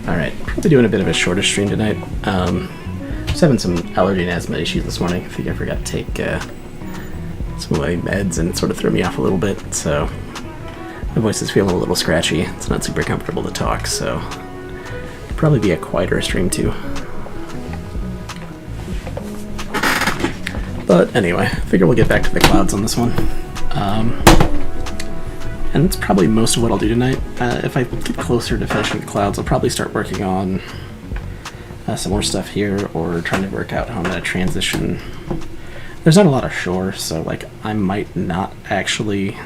Alright, probably doing a bit of a shorter stream tonight. Just having some allergy and asthma issues this morning. I think I forgot to take some of my meds and it sort of threw me off a little bit, so my voice is feeling a little scratchy. It's not super comfortable to talk, so probably be a quieter stream too. But anyway, I figure we'll get back to the clouds on this one. And that's probably most of what I'll do tonight. If I get closer to finishing the clouds, I'll probably start working on some more stuff here, or trying to work out how I'm going to transition. There's not a lot of shore, so like I might not actually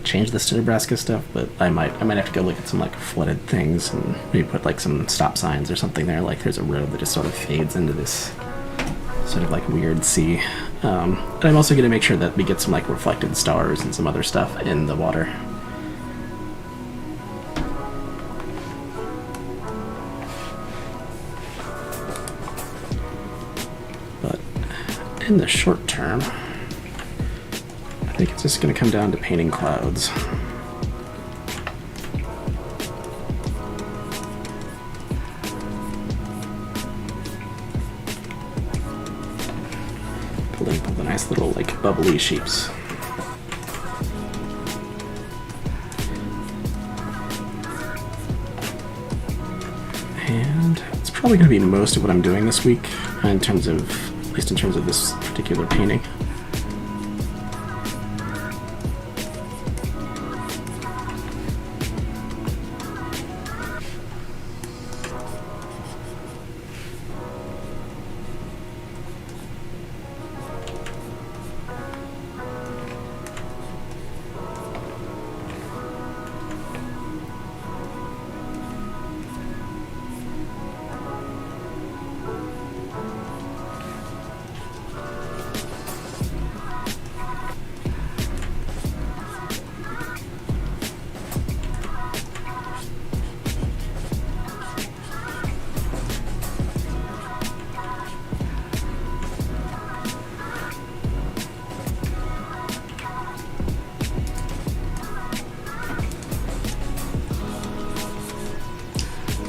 change this to Nebraska stuff, but I might have to go look at some like flooded things and maybe put like some stop signs or something there. Like there's a road that just sort of fades into this sort of like weird sea. And I'm also going to make sure that we get some like reflected stars and some other stuff in the water. But in the short term, I think it's just going to come down to painting clouds. Pull the nice little like bubbly shapes. And it's probably going to be most of what I'm doing this week in terms of, at least in terms of this particular painting.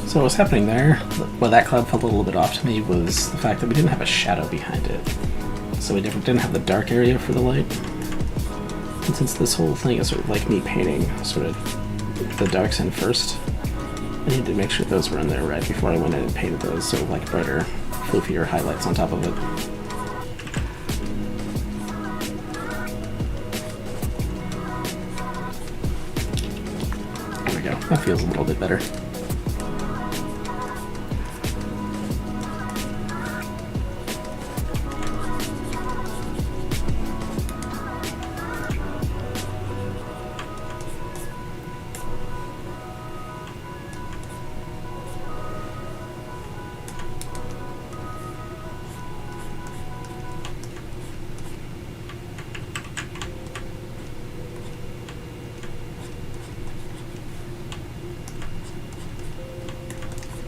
So what's happening there, what that cloud felt a little bit off to me, was the fact that we didn't have a shadow behind it. So we didn't have the dark area for the light. And since this whole thing is sort of like me painting sort of the darks in first, I needed to make sure those were in there right before I went in and painted those sort of like brighter, floofier highlights on top of it. There we go, that feels a little bit better.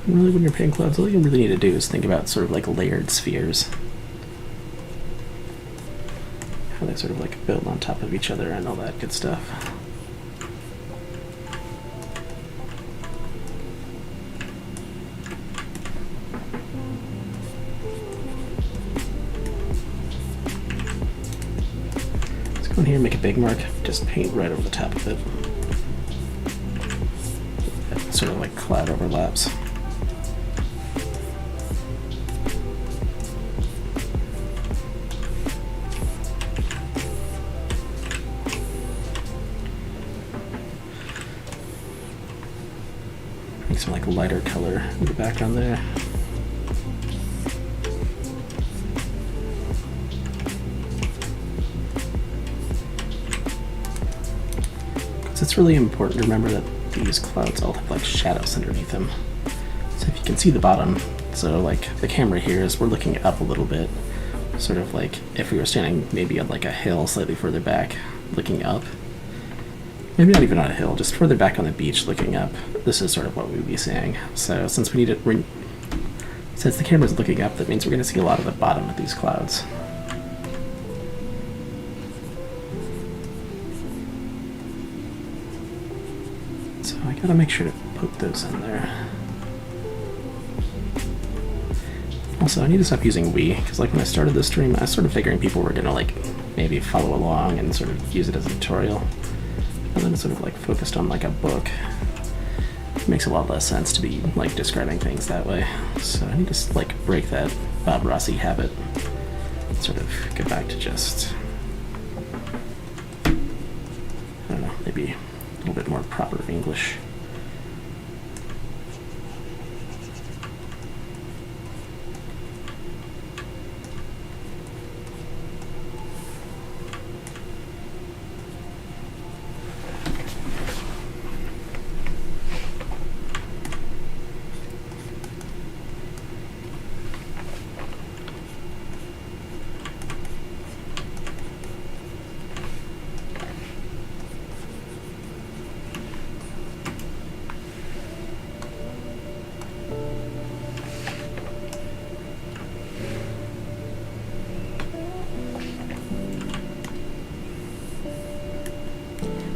Really, when you're painting clouds, all you really need to do is think about sort of like layered spheres. How they sort of like build on top of each other and all that good stuff. Let's go in here and make a big mark, just paint right over the top of it. That sort of like cloud overlaps. Some like lighter color in the background there. So it's really important to remember that these clouds all have like shadows underneath them. So if you can see the bottom, so like the camera here is we're looking up a little bit, sort of like if we were standing maybe on like a hill slightly further back, looking up. Maybe not even on a hill, just further back on the beach looking up. This is sort of what we'd be seeing. So since we need it, since the camera's looking up, that means we're going to see a lot of the bottom of these clouds. So I gotta make sure to poke those in there. Also, I need to stop using we, because like when I started this stream, I was sort of figuring people were gonna like maybe follow along and sort of use it as a tutorial. And then it sort of like focused on like a book. It makes a lot less sense to be like describing things that way. So I need to like break that Bob Rossi habit. Sort of go back to just, I don't know, maybe a little bit more proper English.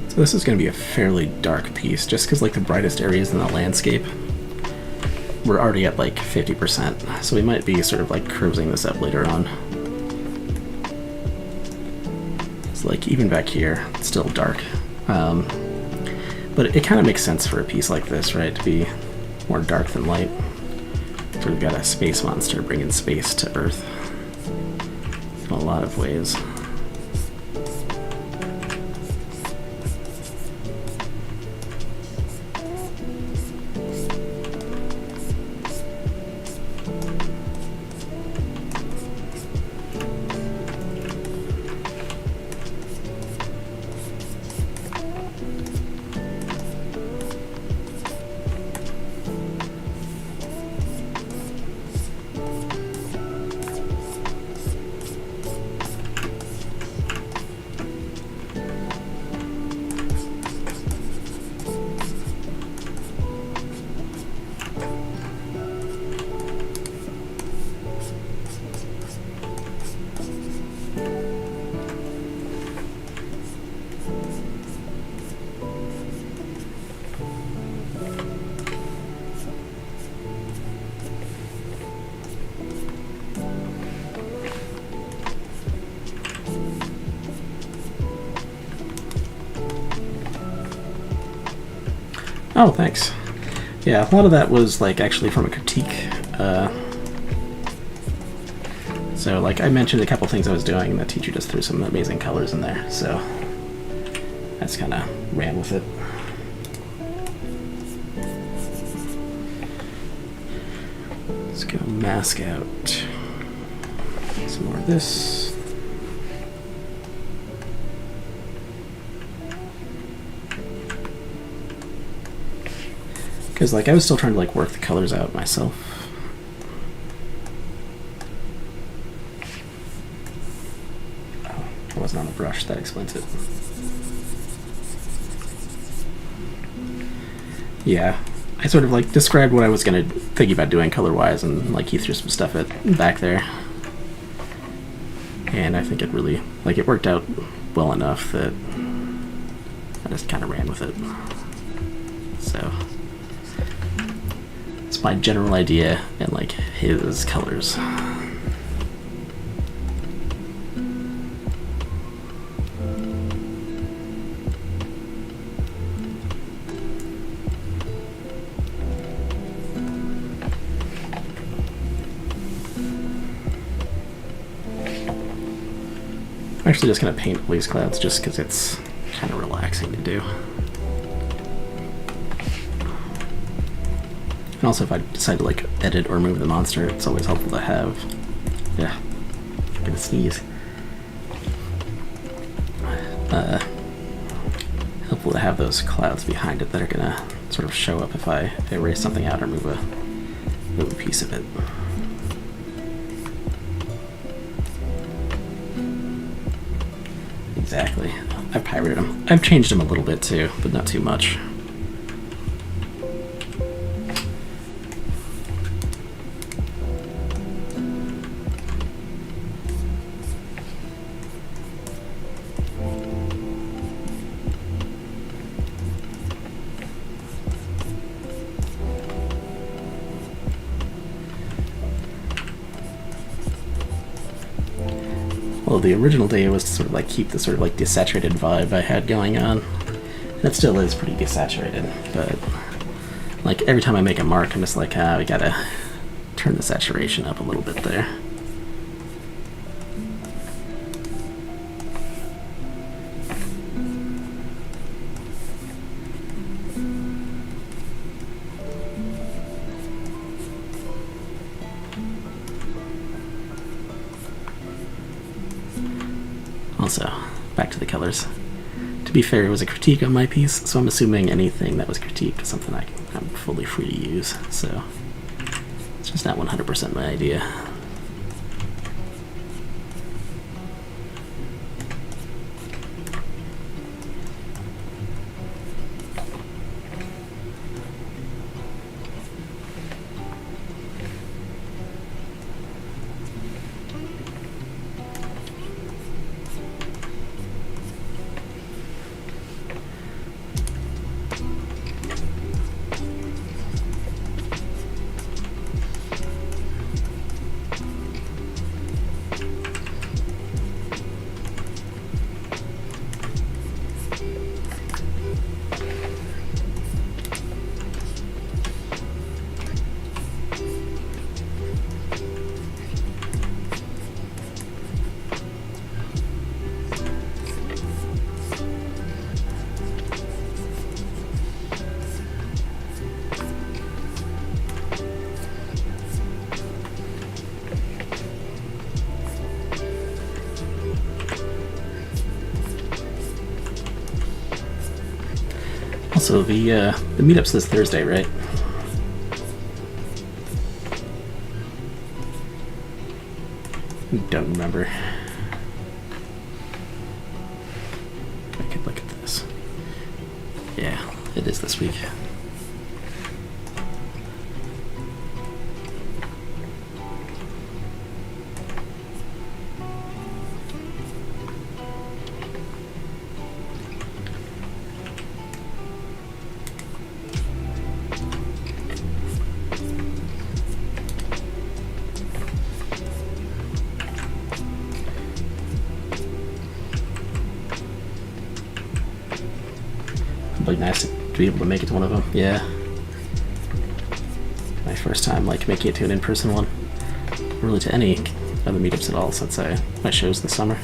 So this is going to be a fairly dark piece, just because like the brightest areas in the landscape, we're already at like 50%, so we might be sort of like cruising this up later on. It's like even back here, it's still dark. But it kind of makes sense for a piece like this, right, to be more dark than light. So we've got a space monster bringing space to Earth in a lot of ways. Oh, thanks. Yeah, a lot of that was like actually from a critique. So like I mentioned a couple things I was doing, and the teacher just threw some amazing colors in there. So I just kind of ran with it. Let's go mask out some more of this. Because like I was still trying to like work the colors out myself. Oh, I wasn't on a brush, that explains it. Yeah, I sort of like described what I was gonna think about doing color-wise, and like he threw some stuff back there. And I think it really, like it worked out well enough that I just kind of ran with it. So it's my general idea and like his colors. I'm actually just going to paint all these clouds just because it's kind of relaxing to do. And also if I decide to like edit or move the monster, it's always helpful to have, yeah, I'm gonna sneeze. Helpful to have those clouds behind it that are gonna sort of show up if I erase something out or move a piece of it. Exactly. I've pirated them. I've changed them a little bit too, but not too much. Well, the original idea was to sort of like keep the sort of like desaturated vibe I had going on. And it still is pretty desaturated, but like every time I make a mark, I'm just like, we gotta turn the saturation up a little bit there. Also, back to the colors. To be fair, it was a critique on my piece, so I'm assuming anything that was critiqued is something I'm fully free to use, so it's just not 100% my idea. Also, the meetup's this Thursday, right? Don't remember. I could look at this. Yeah, it is this week. It'd be nice to be able to make it to one of them. Yeah. My first time like making it to an in-person one. Really to any other meetups at all since my shows this summer.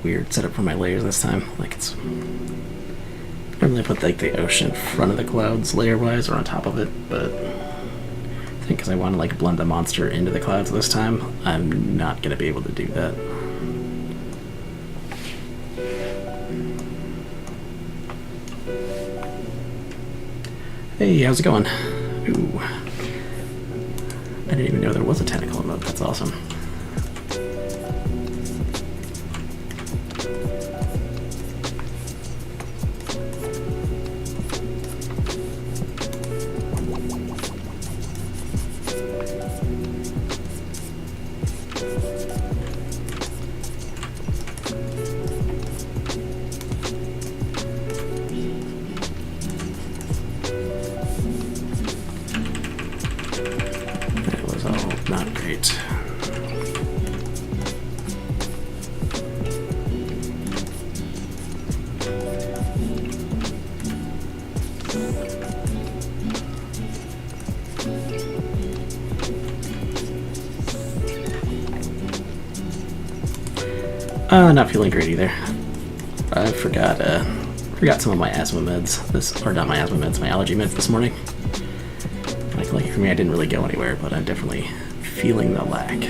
weird setup for my layers this time. Like it's normally I put like the ocean in front of the clouds layer wise or on top of it, but I think because I want to like blend the monster into the clouds this time, I'm not gonna be able to do that. Hey, how's it going? Ooh. I didn't even know there was a tentacle emote. That's awesome. That was all not great. Not feeling great either. I forgot some of my asthma meds. Or not my asthma meds, my allergy meds this morning. Like lucky for me, I didn't really go anywhere, but I'm definitely feeling the lack.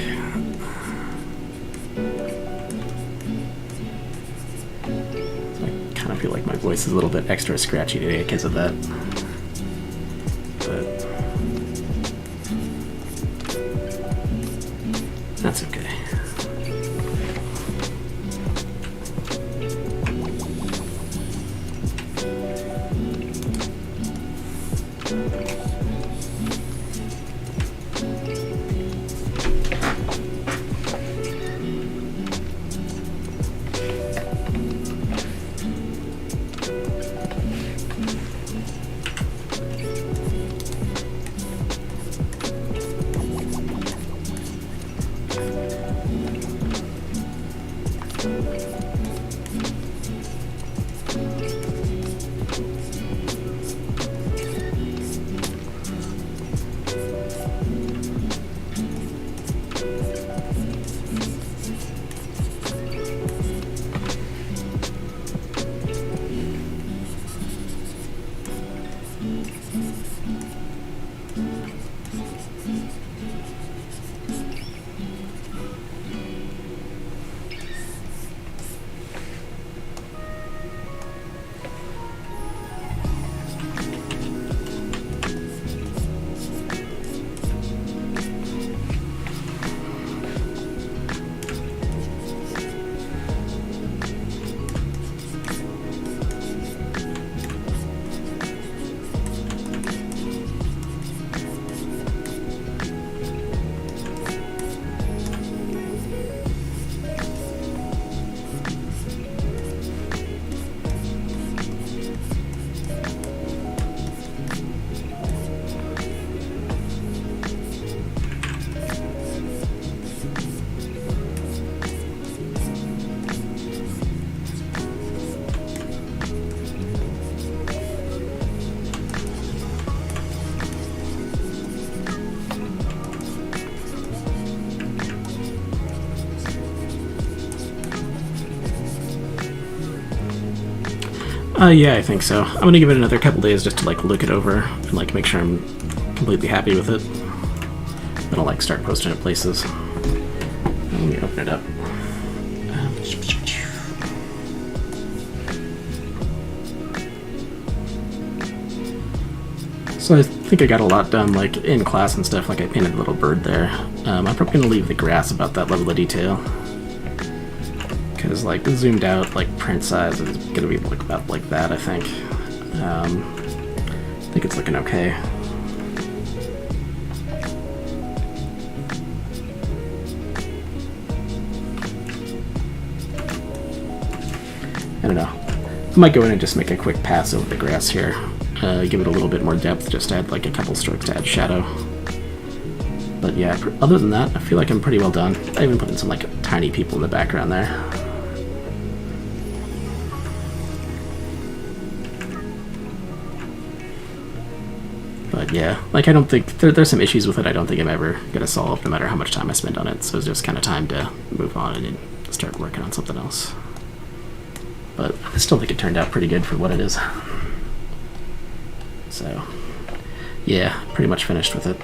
So I kind of feel like my voice is a little bit extra scratchy today because of that. But that's okay. Yeah, I think so. I'm gonna give it another couple days just to like look it over and like make sure I'm completely happy with it. Then I'll like start posting it places. Let me open it up. So I think I got a lot done like in class and stuff. Like I painted a little bird there. I'm probably gonna leave the grass about that level of detail. Because like the zoomed out like print size is gonna be like about like that, I think. I think it's looking okay. I don't know. I might go in and just make a quick pass over the grass here. Give it a little bit more depth, just add like a couple strokes to add shadow. But yeah, other than that, I feel like I'm pretty well done. I even put in some like tiny people in the background there. But yeah, like I don't think, there's some issues with it I don't think I'm ever going to solve no matter how much time I spend on it, so it's just kind of time to move on and start working on something else. but I still think it turned out pretty good for what it is. So, yeah, pretty much finished with it.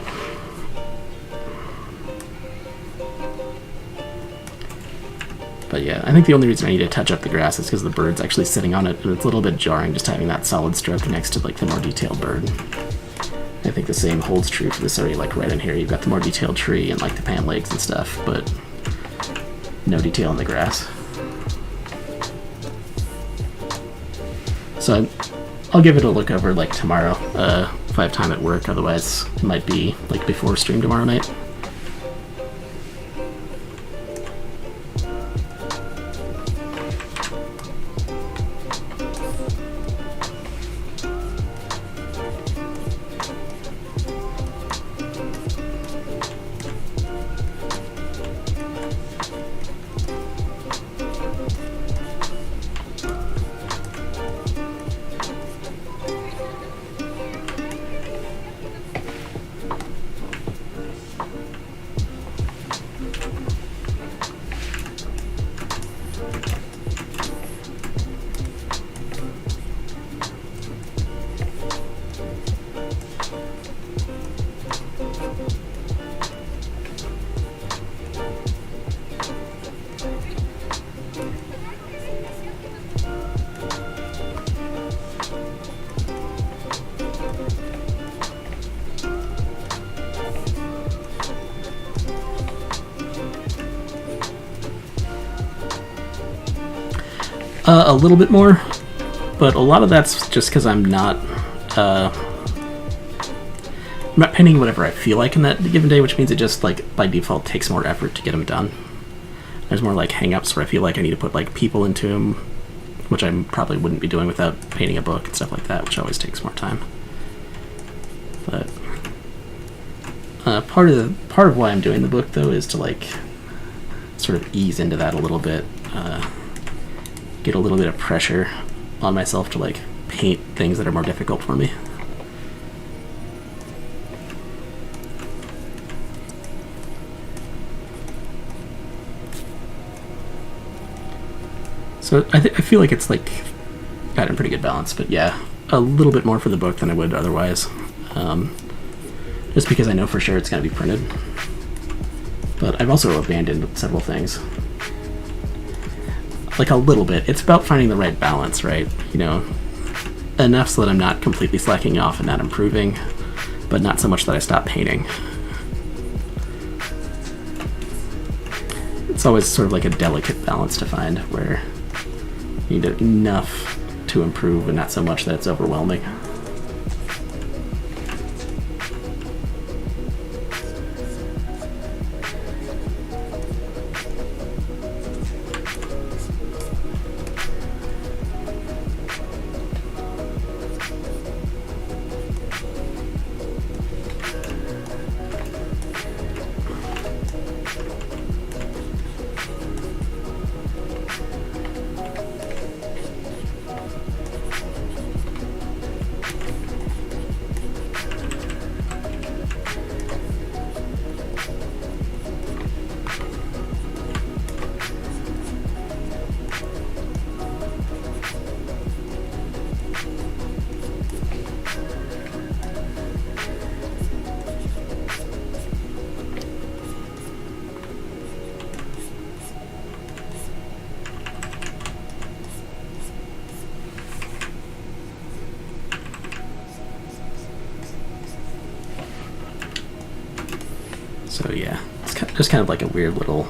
But yeah, I think the only reason I need to touch up the grass is because the bird's actually sitting on it, and it's a little bit jarring just having that solid stroke next to like the more detailed bird. I think the same holds true for this area, like right in here. You've got the more detailed tree and like the pant legs and stuff, but no detail in the grass. So I'll give it a look over like tomorrow if I have time at work. Otherwise, it might be like before stream tomorrow night. A little bit more, but a lot of that's just because I'm not painting whatever I feel like in that given day, which means it just like by default takes more effort to get them done. There's more like hang-ups where I feel like I need to put like people into them, which I probably wouldn't be doing without painting a book and stuff like that, which always takes more time. But part of why I'm doing the book though is to like sort of ease into that a little bit. Get a little bit of pressure on myself to like paint things that are more difficult for me. So I feel like it's like got in pretty good balance, but yeah, a little bit more for the book than I would otherwise, just because I know for sure it's going to be printed. But I've also abandoned several things. Like a little bit. It's about finding the right balance, right? You know, enough so that I'm not completely slacking off and not improving, but not so much that I stop painting. It's always sort of like a delicate balance to find where you need enough to improve and not so much that it's overwhelming. So yeah, it's just kind of like a weird little...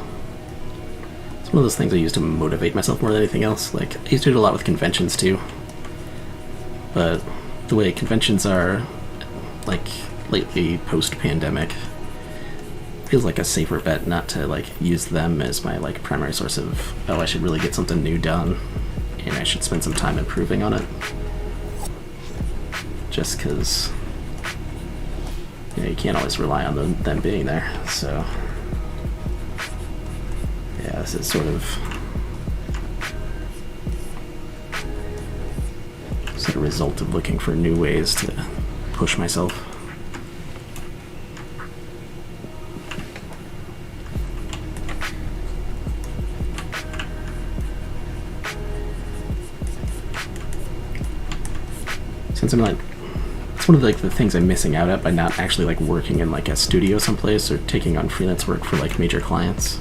It's one of those things I use to motivate myself more than anything else. Like, I used to do it a lot with conventions too. But the way conventions are, like, lately post-pandemic, feels like a safer bet not to, like, use them as my, like, primary source of, oh, I should really get something new done, and I should spend some time improving on it. Just because... you know, you can't always rely on them being there, so yeah, this is sort of a result of looking for new ways to push myself. since I'm not, it's one of like the things I'm missing out at by not actually like working in like a studio someplace or taking on freelance work for like major clients,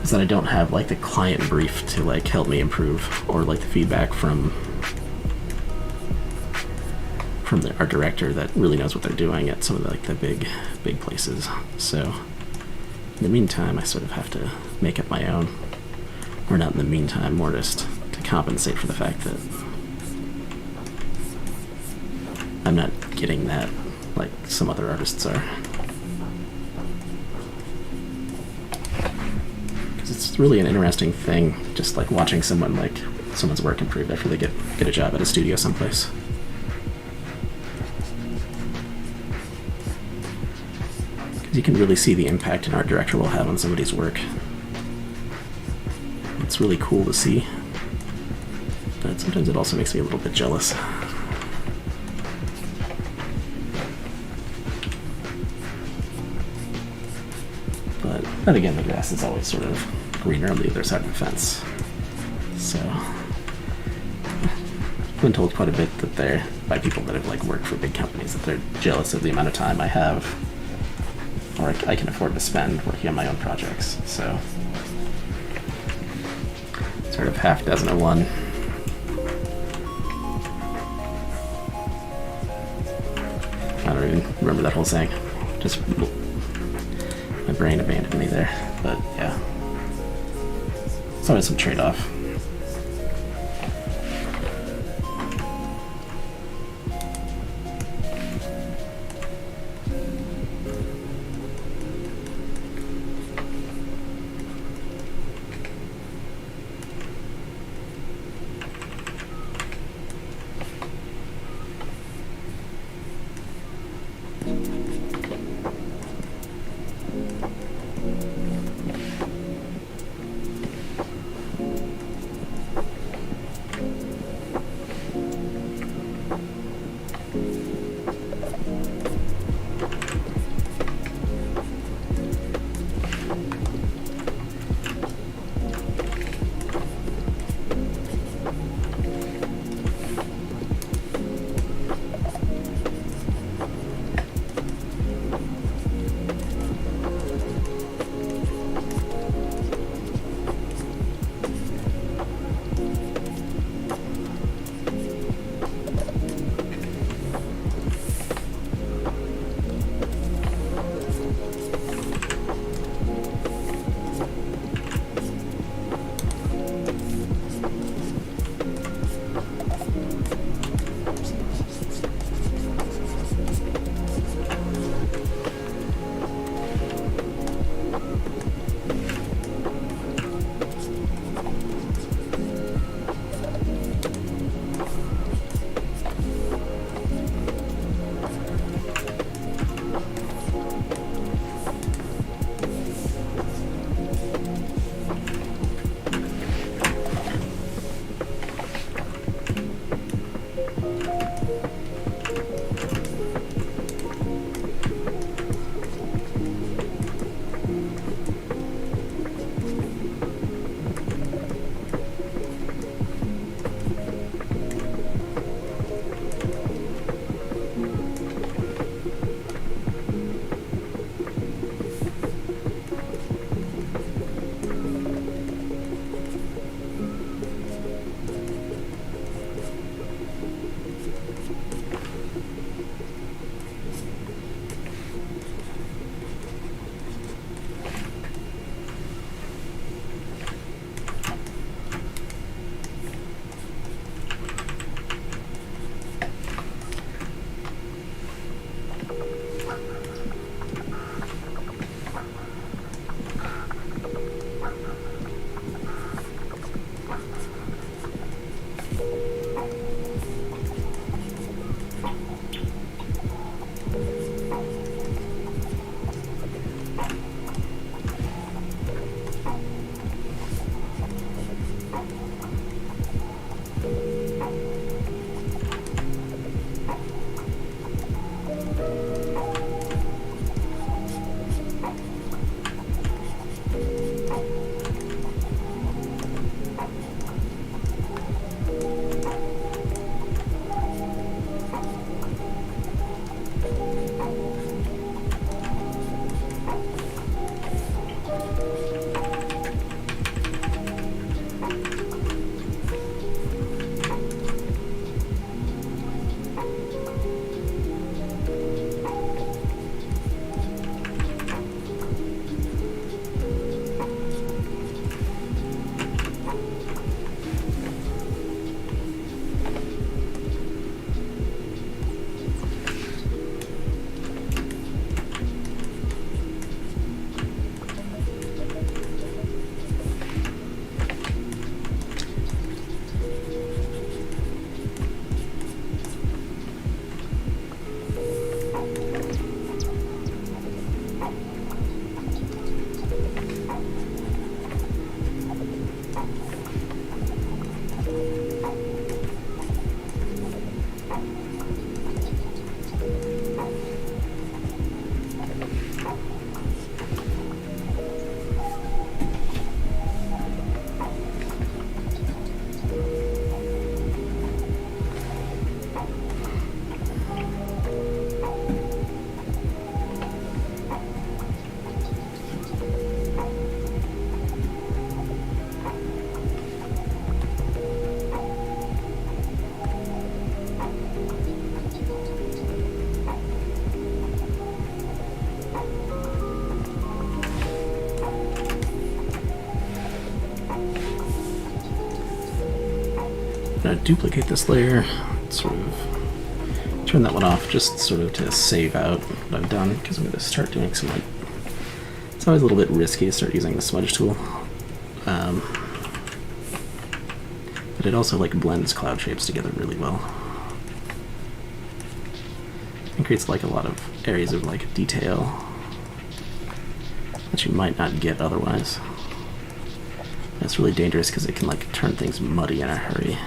is that I don't have like the client brief to like help me improve, or like the feedback from the art director that really knows what they're doing at some of the, like the big places. So in the meantime, I sort of have to make up my own, or not in the meantime, more just to compensate for the fact that I'm not getting that like some other artists are. Because it's really an interesting thing, just like watching someone's work improve after they get a job at a studio someplace. Because you can really see the impact an art director will have on somebody's work. It's really cool to see, but sometimes it also makes me a little bit jealous. But again, the grass is always sort of greener on the other side of the fence. So I've been told quite a bit that they're, by people that have like worked for big companies, that they're jealous of the amount of time I have, or I can afford to spend working on my own projects. So sort of half dozen of one. I don't even remember that whole saying. Just my brain abandoned me there. But yeah, it's always some trade-off. gonna duplicate this layer, sort of turn that one off just sort of to save out what I've done, because I'm gonna start doing some like, it's always a little bit risky to start using the smudge tool. But it also like blends cloud shapes together really well. And creates like a lot of areas of like detail that you might not get otherwise. And it's really dangerous because it can like turn things muddy in a hurry.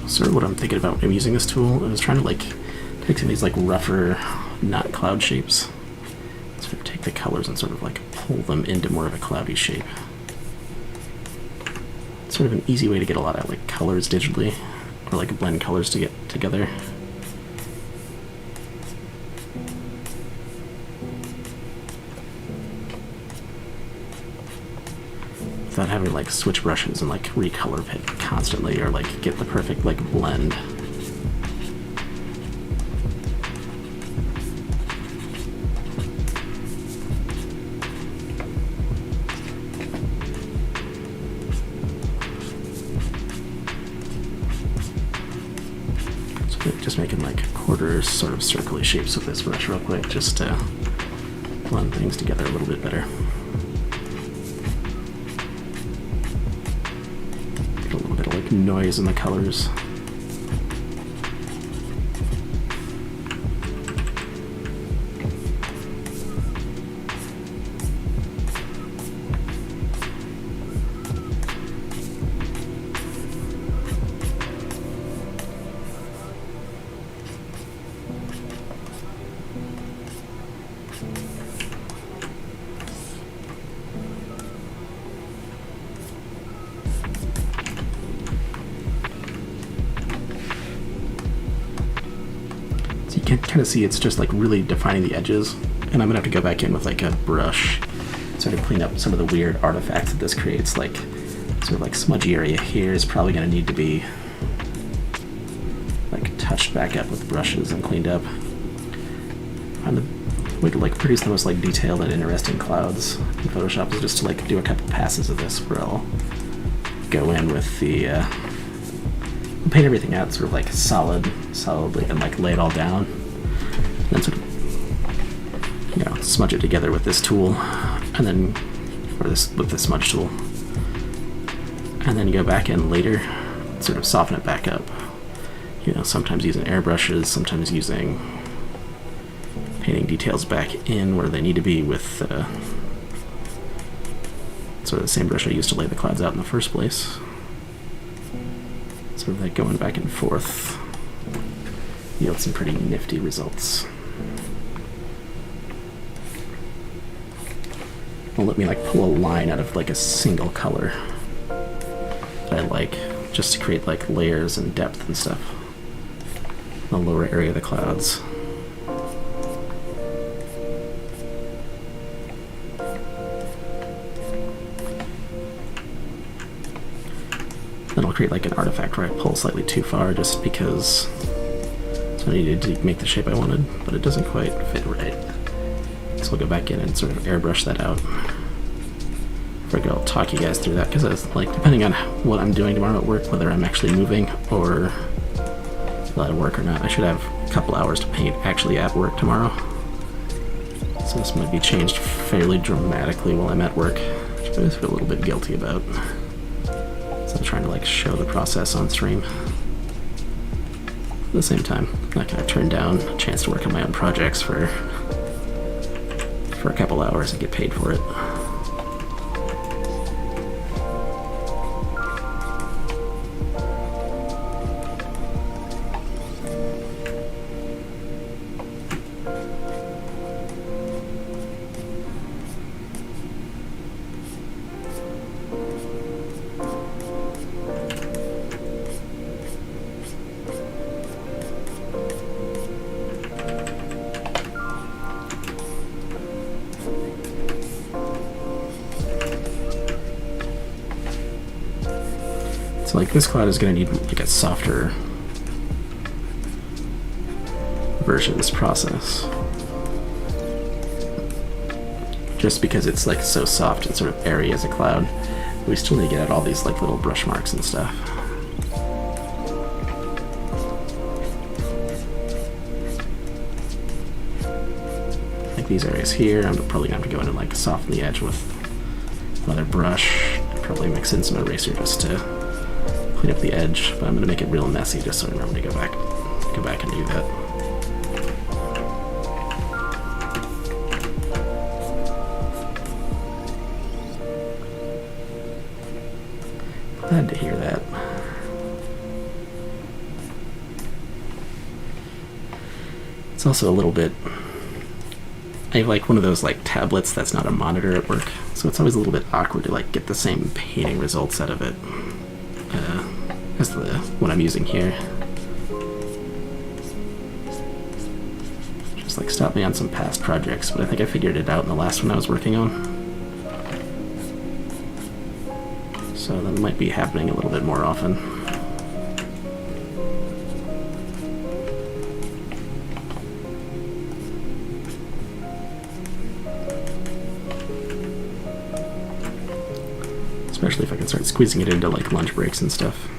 Sort of what I'm thinking about when I'm using this tool. I was trying to like take some of these like rougher, not cloud shapes, sort of take the colors and sort of like pull them into more of a cloudy shape. It's sort of an easy way to get a lot of like colors digitally, or like blend colors to get together. Without having to like switch brushes and like recolor it constantly, or like get the perfect like blend. So just making like quarter sort of circle-y shapes with this brush real quick, just to blend things together a little bit better. Like noise in the colors. You can kind of see it's just like really defining the edges, and I'm gonna have to go back in with like a brush, sort of clean up some of the weird artifacts that this creates. Like sort of like smudgy area here is probably gonna need to be like touched back up with brushes and cleaned up. And the way to like produce the most like detailed and interesting clouds in Photoshop is just to like do a couple passes of this where I'll go in with the paint everything out sort of like solidly, and like lay it all down, and then sort of, you know, smudge it together with this tool, and then with the smudge tool, and then go back in later, sort of soften it back up you know, sometimes using airbrushes, sometimes using painting details back in where they need to be with sort of the same brush I used to lay the clouds out in the first place. Sort of like going back and forth yields some pretty nifty results. Will let me like pull a line out of like a single color that I like, just to create like layers and depth and stuff in the lower area of the clouds. Then I'll create like an artifact where I pull slightly too far just because that's what I needed to make the shape I wanted, but it doesn't quite fit right. So I'll go back in and sort of airbrush that out. Figure I'll talk you guys through that, because it's like, depending on what I'm doing tomorrow at work, whether I'm actually moving or at work or not, I should have a couple hours to paint actually at work tomorrow. So this might be changed fairly dramatically while I'm at work, which I always feel a little bit guilty about. So I'm trying to like show the process on stream. At the same time, I'm not going to turn down a chance to work on my own projects for a couple hours and get paid for it. So like this cloud is going to need like a softer version of this process, just because it's like so soft and sort of airy as a cloud. We still need to get out all these like little brush marks and stuff. Like these areas here, I'm probably going to have to go in and like soften the edge with another brush, probably mix in some eraser just to clean up the edge, but I'm going to make it real messy just so I remember to go back and do that. Glad to hear that. It's also a little bit, I have like one of those like tablets that's not a monitor at work, so it's always a little bit awkward to like get the same painting results out of it as the one I'm using here. Just like stopped me on some past projects, but I think I figured it out in the last one I was working on. So that might be happening a little bit more often. Especially if I can start squeezing it into like lunch breaks and stuff.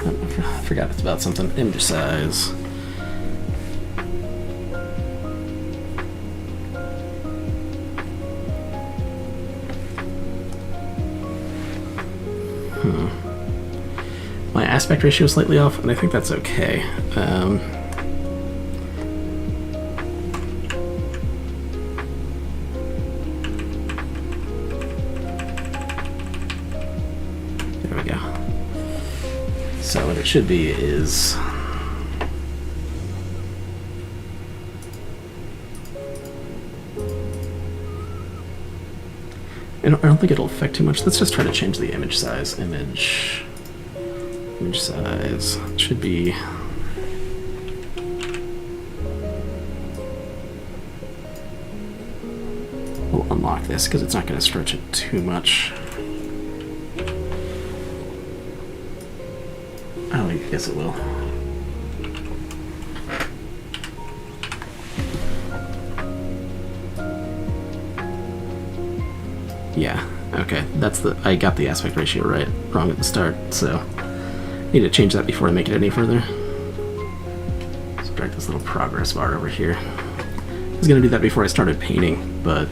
I forgot it's about something. Image size. My aspect ratio is slightly off, and I think that's okay. There we go. So what it should be is I don't think it'll affect too much. Let's just try to change the image size. Image size should be we'll unlock this because it's not going to stretch it too much. Oh, I guess it will. Yeah, okay, I got the aspect ratio wrong at the start, so I need to change that before I make it any further. Let's drag this little progress bar over here. I was gonna do that before I started painting, but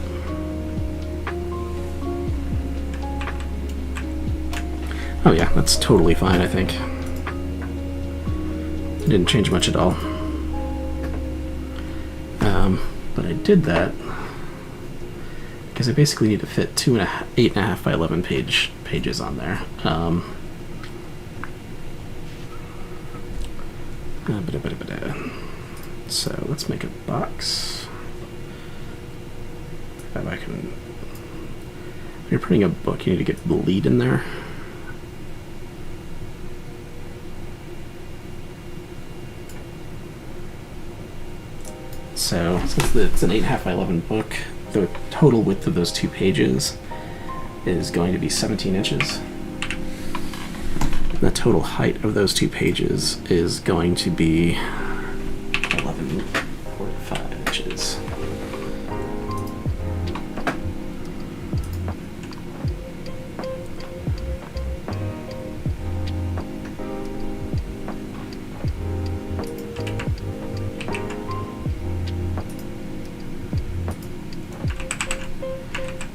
oh yeah, that's totally fine, I think. It didn't change much at all. But I did that because I basically need to fit 8.5 by 11 pages on there. So let's make a box. If when you're printing a book, you need to get bleed in there. So since it's an 8.5 by 11 book, the total width of those 2 pages is going to be 17 inches. The total height of those 2 pages is going to be 11.5 inches.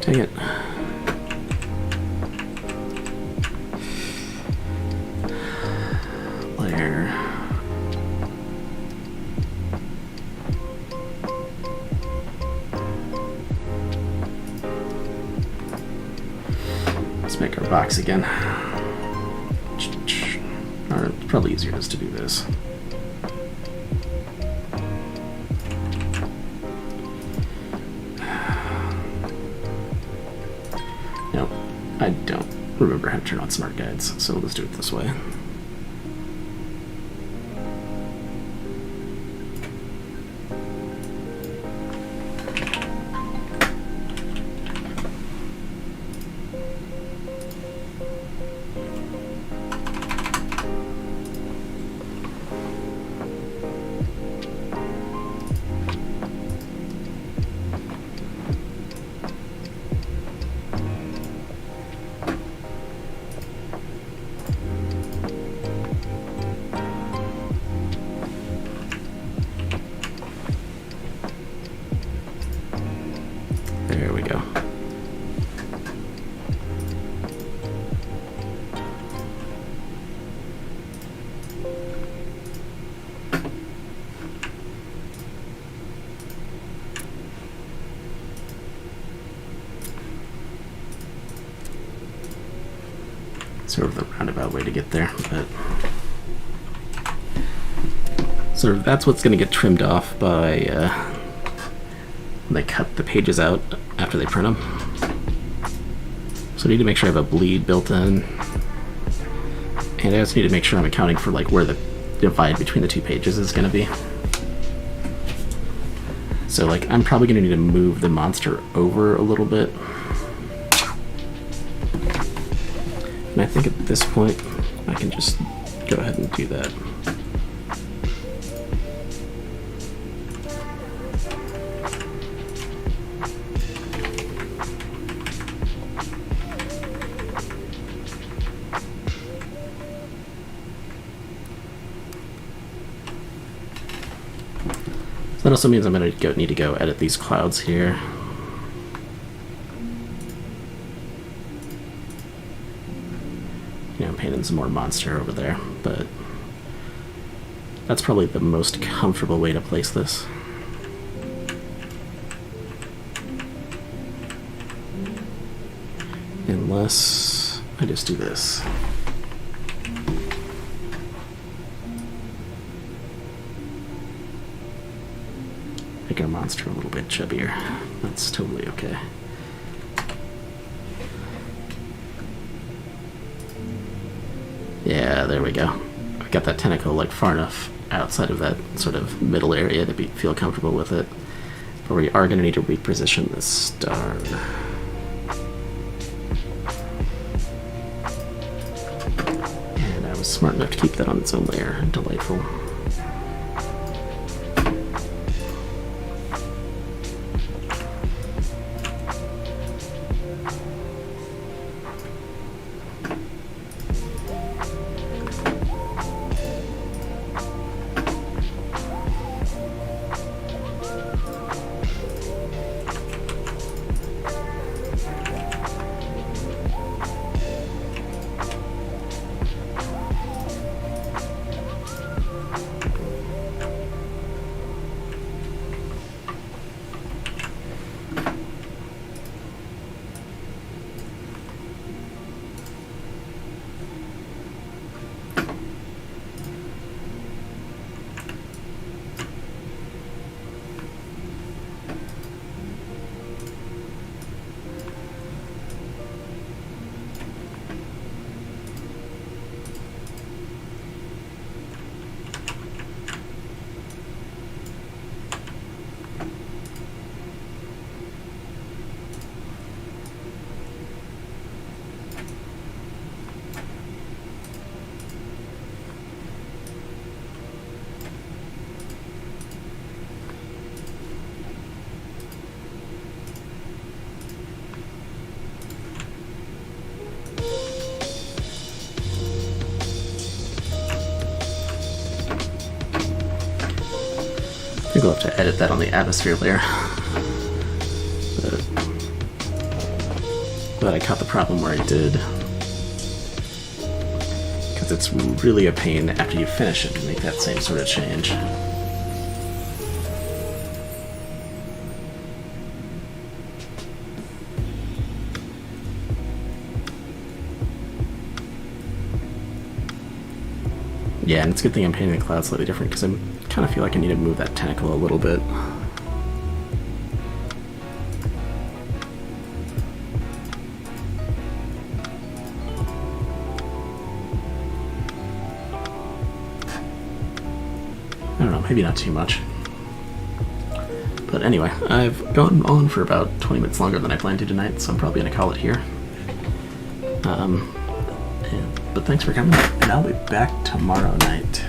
Dang it. Layer. Let's make our box again. Or it's probably easier just to do this. I don't remember how to turn on smart guides, so let's do it this way. There we go. Sort of the roundabout way to get there, but sort of that's what's going to get trimmed off by they cut the pages out after they print them. So I need to make sure I have a bleed built in, and I also need to make sure I'm accounting for like where the divide between the 2 pages is going to be. So like I'm probably going to need to move the monster over a little bit, and I think at this point I can just go ahead and do that. That also means I'm going to need to go edit these clouds here. You know, painting some more monster over there, but that's probably the most comfortable way to place this. Unless I just do this. Make our monster a little bit chubbier. That's totally okay. Yeah, there we go. I got that tentacle like far enough outside of that sort of middle area to feel comfortable with it. But we are going to need to reposition this star. And I was smart enough to keep that on its own layer. Delightful. I think I'll have to edit that on the atmosphere layer. But I caught the problem where I did. Because it's really a pain after you finish it to make that same sort of change. Yeah, and it's a good thing I'm painting the cloud slightly different because I kind of feel like I need to move that tentacle a little bit. I don't know, maybe not too much. But anyway, I've gone on for about 20 minutes longer than I planned to tonight, so I'm probably going to call it here. But thanks for coming, and I'll be back tomorrow night.